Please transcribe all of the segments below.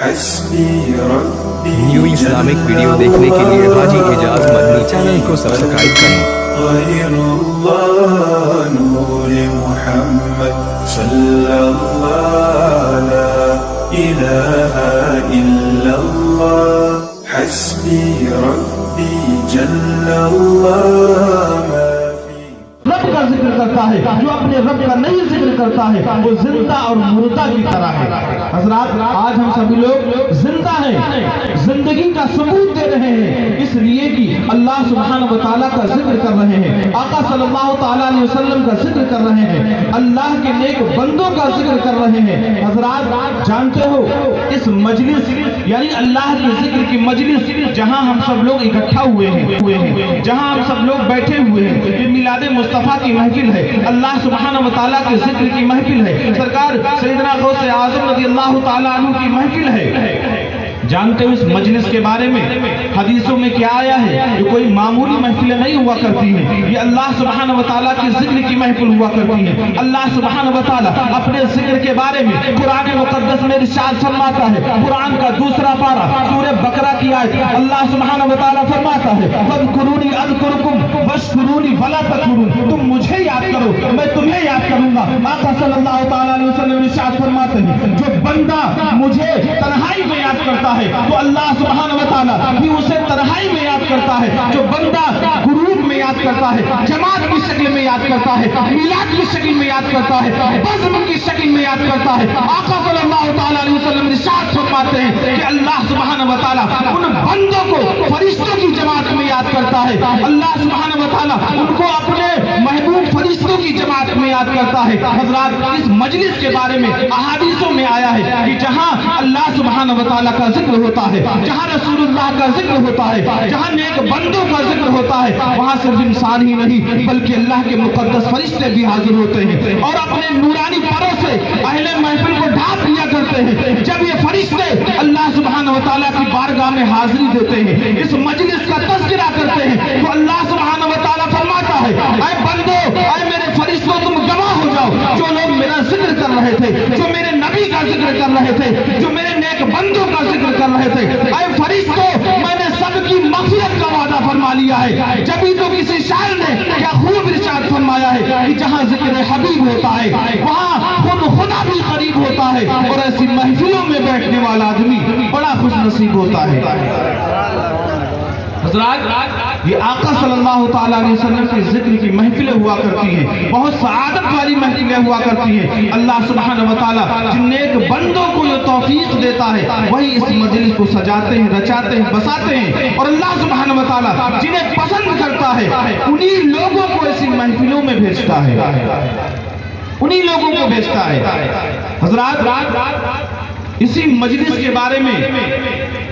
New Islamic video देखने के लिए हाजी एजाज मदनी चैनल को सब्सक्राइब करें। रब का जिक्र करता है, जो अपने रब का नहीं जिक्र करता है वो जिंदा और मुर्दा की तरह है। हजरात, आज हम सभी लोग जिंदा हैं, जिंदगी का सबूत दे रहे हैं, इसलिए कि अल्लाह सुब्हानहु व तआला का जिक्र कर रहे हैं, आका सल्लल्लाहु तआला अलैहि वसल्लम का जिक्र कर रहे हैं, अल्लाह के नेक बंदों का जिक्र कर रहे हैं। हजरात, जानते हो इस मजलिस यानी अल्लाह के जिक्र की मजलिस जहां हम सब लोग इकट्ठा हुए हैं, जहां हम सब लोग बैठे हुए हैं, ये मिलाद मुस्तफा की महफिल है, अल्लाह सुब्हानहु व तआला के जिक्र की महफिल है, सरकार सैयदना गौसे आज़म रज़ियल्लाहु तआला अन्हु की महफिल है। जानते हो इस मजलिस के बारे में हदीसों में क्या आया है? ये कोई मामूली महफिलें नहीं हुआ करती हैं, ये अल्लाह सुब्हानहु व तआला के जिक्र की महफिल हुआ करती है। अल्लाह सुब्हानहु व तआला अपने जिक्र के बारे में कुरान मुक़द्दस में इरशाद फरमाता है, कुरान का दूसरा पारा सूरह बकरा की आयत, अल्लाह सुब्हानहु व तआला फरमाता है, फ़ज़कुरूनी अज़कुरुकुम वश्कुरूनी वला तकफुरून, तुम मुझे याद करो मैं तुम्हें याद करूंगा। आका सल्लल्लाहु तआला अलैहि वसल्लम इरशाद फरमाते हैं, जो बंदा मुझे तन्हाई में याद करता है तो अल्लाह सुब्हानहु व तआला भी उसे तन्हाई में याद करता है। जो बंदा गुरूब में याद करता है, जमात की शक्ल में याद करता है, मिलाद की शक्ल में याद करता है, बज़्म की शक्ल में याद करता है, आका सल्लल्लाहु तआला अलैहि वसल्लम इरशाद फरमाते हैं कि अल्लाह सुब्हानहु व तआला उन बंदों को फरिश्तों की जमात में याद करता है। अल्लाह सुब्हानहु व तआला उनको अपने महबूब फरिश्तों की जमात में याद करता है। हज़रात, इस मजलिस के बारे में अहादीसों में आया है कि जहां अल्लाह सुब्हानहु व तआला का जिक्र होता है, जहां रसूलुल्लाह का जिक्र होता है, जहां नेक बंदों का जिक्र होता है, वहां सिर्फ इंसान ही नहीं बल्कि अल्लाह के मुकद्दस फरिश्ते भी हाजिर होते हैं और अपने नूरानी परों से अहले महफिल को ढांप लिया करते हैं। जब ये फरिश्ते अल्लाह सुब्हानहु व तआला की बारगाह में हाजिरी देते हैं, इस मजलिस का तज़किरा करते हैं, तो अल्लाह सुब्हानहु व तआला फरमाता है, ऐ बंदो, ऐ मेरे फरिश्तों, तुम गवाह हो जाओ, जो लोग मेरा जिक्र कर रहे थे, जो मेरे नबी का जिक्र कर रहे थे, जो मेरे नेक बंदों का जिक्र कर रहे थे, ऐ फरिश्तों, मैंने सबकी मग़फ़िरत का वादा फरमा लिया है। जब तो किसी शायर ने क्या खूब इरशाद फरमाया है कि जहां जिक्र हबीब होता है वहां खुद खुदा भी करीब होता है, और ऐसी महफिलों में बैठने वाला आदमी बड़ा खुश नसीब होता है। हज़रात, ये आका सल्लल्लाहु तआला अलैहि वसल्लम के जिक्र की महफिलें हुआ करती हैं, बहुत सआदत वाली महफिलें हुआ करती हैं। अल्लाह सुब्हानहु व तआला जिन नेक बंदों को ये तौफीक देता है वही इस मजलिस को सजाते हैं, रचाते हैं, बसाते हैं, और अल्लाह सुब्हानहु व तआला जिन्हें पसंद करता है उन्हीं लोगों को ऐसी महफिलों में भेजता है, उन्हीं लोगों को भेजता है। हज़रात, इसी मजलिस के बारे में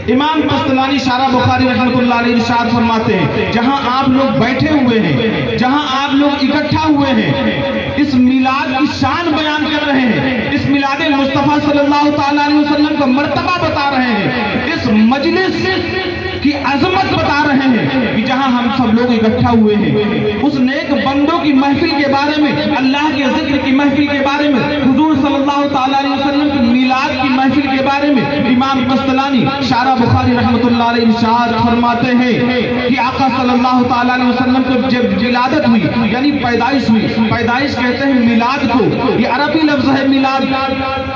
इमाम कस्तलानी शारा बुखारी रहमतुल्लाह अलैहि इरशाद फरमाते हैं, जहां आप लोग बैठे हुए हैं, जहां आप लोग इकट्ठा हुए हैं, इस मिलाद की शान बयान कर रहे हैं, इस मिलाद मुस्तफा सल्लल्लाहु तआला अलैहि वसल्लम का मर्तबा बता रहे हैं, इस मजलिस की अजमत बता रहे हैं कि जहां हम सब लोग इकट्ठा हुए हैं, उस नेक बंदों की महफिल के बारे में, अल्लाह के जिक्र की महफिल के बारे में, हुजूर सल्लल्लाहु तआला अलैहि वसल्लम की मिलाद की महफिल के बारे में इमाम कस्तलानी शारा बुखारी रहमतुल्लाह अलैहि इरशाद फरमाते हैं कि आका सल्लल्लाहु तआला अलैहि वसल्लम को जब विलादत हुई यानी पैदाइश हुई, पैदाइश कहते हैं मिलाद को, ये अरबी लफ्ज है मिलाद,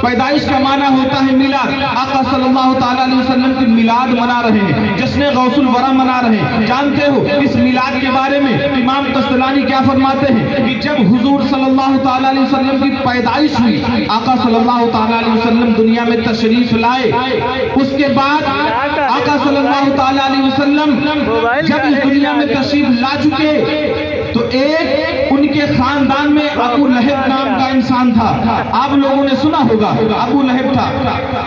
पैदाइश का माना होता है मिलाद। आका सल्लल्लाहु तआला अलैहि वसल्लम की मिलाद मना रहे हैं, जश्न गौसुल वरा मना रहे हैं। जानते हो इस मिलाद के बारे में इमाम कस्तलानी क्या फरमाते हैं कि जब हुजूर सल्लल्लाहु तआला अलैहि वसल्लम की पैदाइश हुई, आका सल्लल्लाहु तआला अलैहि वसल्लम दुनिया में तशरीफ लाए, उसके बाद आका सल्लल्लाहु तआला अलैहि वसल्लम जब इस दुनिया में तशरीफ ला चुके तो एक उनके खानदान में अबू लहब नाम का इंसान था, आप लोगों ने सुना होगा, अबू लहब था।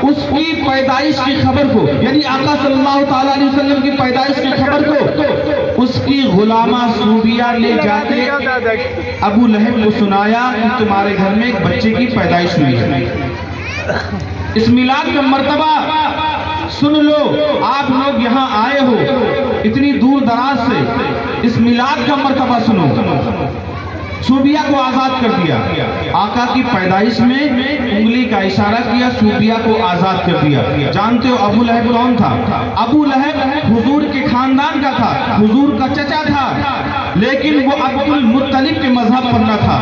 उसकी पैदाइश की खबर को यानी आका सल्लल्लाहु तआला अलैहि वसल्लम की पैदाइश की खबर को उसकी गुलामा सूबिया ने जाके अबू लहब को सुनाया कि तुम्हारे घर में एक बच्चे की पैदाइश हुई है। इस मिलाद का मर्तबा सुन लो, आप लोग यहाँ आए हो, इतनी दूर दराज से इस मिलाद का मर्तबा सुनो। सूबिया को आजाद कर दिया। आका की पैदाइश में उंगली का इशारा किया, सूबिया को आजाद कर दिया। जानते हो अबू लहब कौन था? अबू लहब हुजूर के खानदान का था, हुजूर का चचा था, लेकिन वो अब्दुल मुत्तलिब के मजहब पर न था,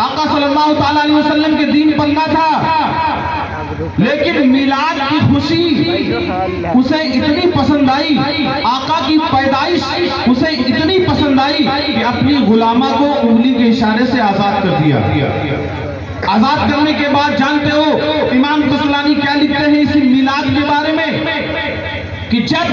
आका सल्लल्लाहु ताला अलैहि वसल्लम के दीन पर न था। लेकिन मिलाद की खुशी उसे इतनी पसंद आई, आका की पैदाइश उसे इतनी पसंद आई कि अपनी गुलामा को उंगली के इशारे से आजाद कर दिया। आजाद करने के बाद जानते हो इमाम कसलानी क्या लिखते हैं इस मिलाद के बारे में, कि जब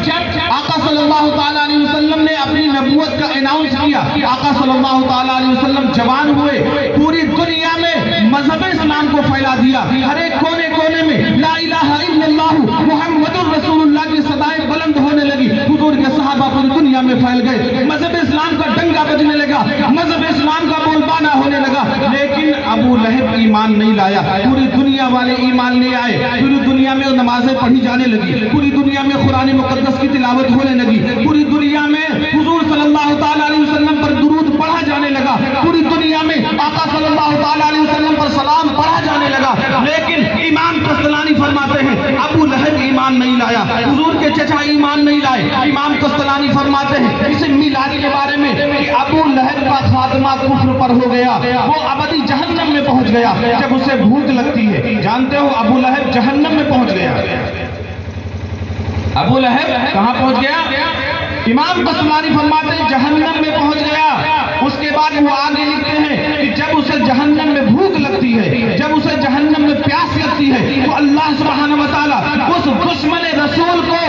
आका सल्लल्लाहु ताला अलैहि वसल्लम ने अपनी नबूवत का अनाउंस किया, आका सल्लल्लाहु ताला अलैहि वसल्लम जवान हुए, पूरी दुनिया में मजहब इस्लाम को फैला दिया, हर एक कोने कोने में ला इलाहा इल्लल्लाह मुहम्मदुर रसूलुल्लाह की सदाएं बुलंद होने लगी। हुजूर के सहाबा पूरी दुनिया में फैल गए, मजहब इस्लाम का डंका बजने लगा, मजहब इस्लाम का बोलबाला होने लगा। लेकिन अबू लहब ईमान नहीं लाया, पूरी दुनिया वाले ईमान नहीं आए, पूरी दुनिया में नमाजें पढ़ी जाने लगी, पूरी दुनिया में कुरान मुकद्दस की तिलावत होने लगी, पूरी दुनिया में हुजूर सल्लल्लाहु ताला अलैहि वसल्लम पर दुरूद पढ़ा जाने लगा, पूरी दुनिया में आका सल्लल्लाहु ताला अलैहि वसल्लम पर सलाम पढ़ा जाने लगा। लेकिन इमाम कस्तलानी फरमाते हैं अबू लहब ईमान नहीं लाया, हुजूर के चचा ईमान नहीं लाए। इमाम कस्तलानी फरमाते हैं इस मिलाद के बारे में कि अबू लहब का खात्मा कुफ्र पर हो गया, वो अबदी जहन्नम में पहुंच गया जब उसे भूख लगती है। जानते हो अबू लहब जहन्नम में पहुंच गया। अबू लहब कहां पहुंच गया? इमाम कस्तलानी फरमाते हैं जहन्नम में पहुंच गया। उसके बाद वो आगे लिखते हैं कि जब उसे जहन्नम में भूख लगती है, जब उसे जहन्नम में प्यास लगती है, तो अल्लाह सुब्हानहू व तआला उस दुश्मन रसूल को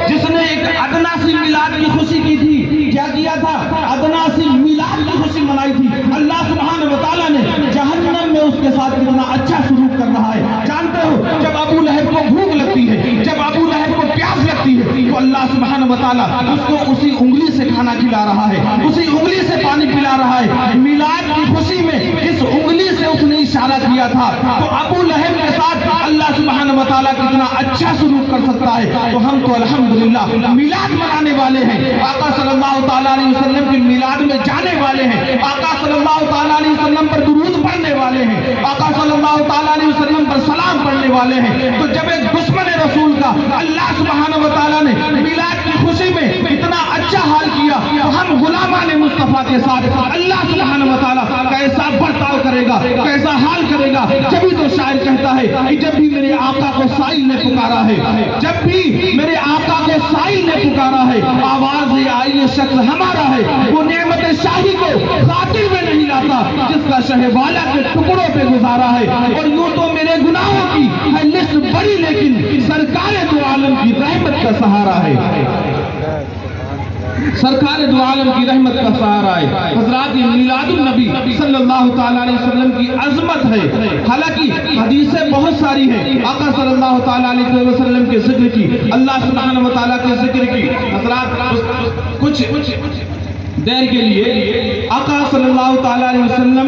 जिसने एक अदना सी मिलाद की खुशी की थी, क्या किया था? अदना सी मिलाद की खुशी मनाई थी। अल्लाह सुब्हानहू व तआला ने जहन्नम में उसके साथ कितना अच्छा सलूक कर रहा है। जानते हो जब अबू लहब को भूख लगती है, जब अबू लहब को प्यास लगती है, तो अल्लाह सुब्हानहू व तआला उसको उसी उंगली से खाना खिला रहा है, उसी उंगली से पानी पिला रहा है। मिलाद की खुशी में इस उंगली से उसने इशारा किया था। तो अबू लहब के साथ अल्लाह सुब्हानहू व तआला कितना अच्छा सलूक कर सकता है। तो हम तो अल्हम्दुलिल्लाह मिलाद मनाने वाले हैं, आका सल्लल्लाहु ताला अलैहि वसल्लम की मिलाद में जाने वाले हैं, आका सल्लल्लाहु ताला अलैहि वसल्लम पर दुरूद पढ़ने वाले हैं, आका सल्लल्लाहु ताला अलैहि वसल्लम पर सलाम पढ़ने वाले हैं। तो जब एक दुश्मन रसूल का अल्लाह सुब्हानहू व तआला ने मिलाद की खुशी में इतना अच्छा हाल किया, तो हम गुलामान मुस्तफा के साथ अल्लाह सुब्हानहू व तआला कैसा बर्ताव करेगा, कैसा हाल करेगा। जब भी तो शायर कहता है कि जब भी मेरे आका को साइल ने पुकारा है, जब भी मेरे आका को साइल ने पुकारा है, आवाज आई ये शख्स हमारा है, वो नेमत शाही को खातिर में नहीं लाता जिसका शहवाला के टुकड़ों पे गुजारा है। और यूं तो मेरे गुनाहों की है लिस्ट बड़ी, लेकिन सरकार दो आलम की रहमत का सहारा है, सरकार दो आलम की रहमत का सहारा है। हज़रात मिलादुन नबी सल्लल्लाहु ताला अलैहि वसल्लम की अजमत है। हालांकि हदीसें बहुत सारी हैं आका सल्लल्लाहु ताला अलैहि वसल्लम के जिक्र की, अल्लाह सुब्हानहू व तआला के जिक्र की। हज़रात कुछ देर के लिए आका सल्लल्लाहु ताला अलैहि वसल्लम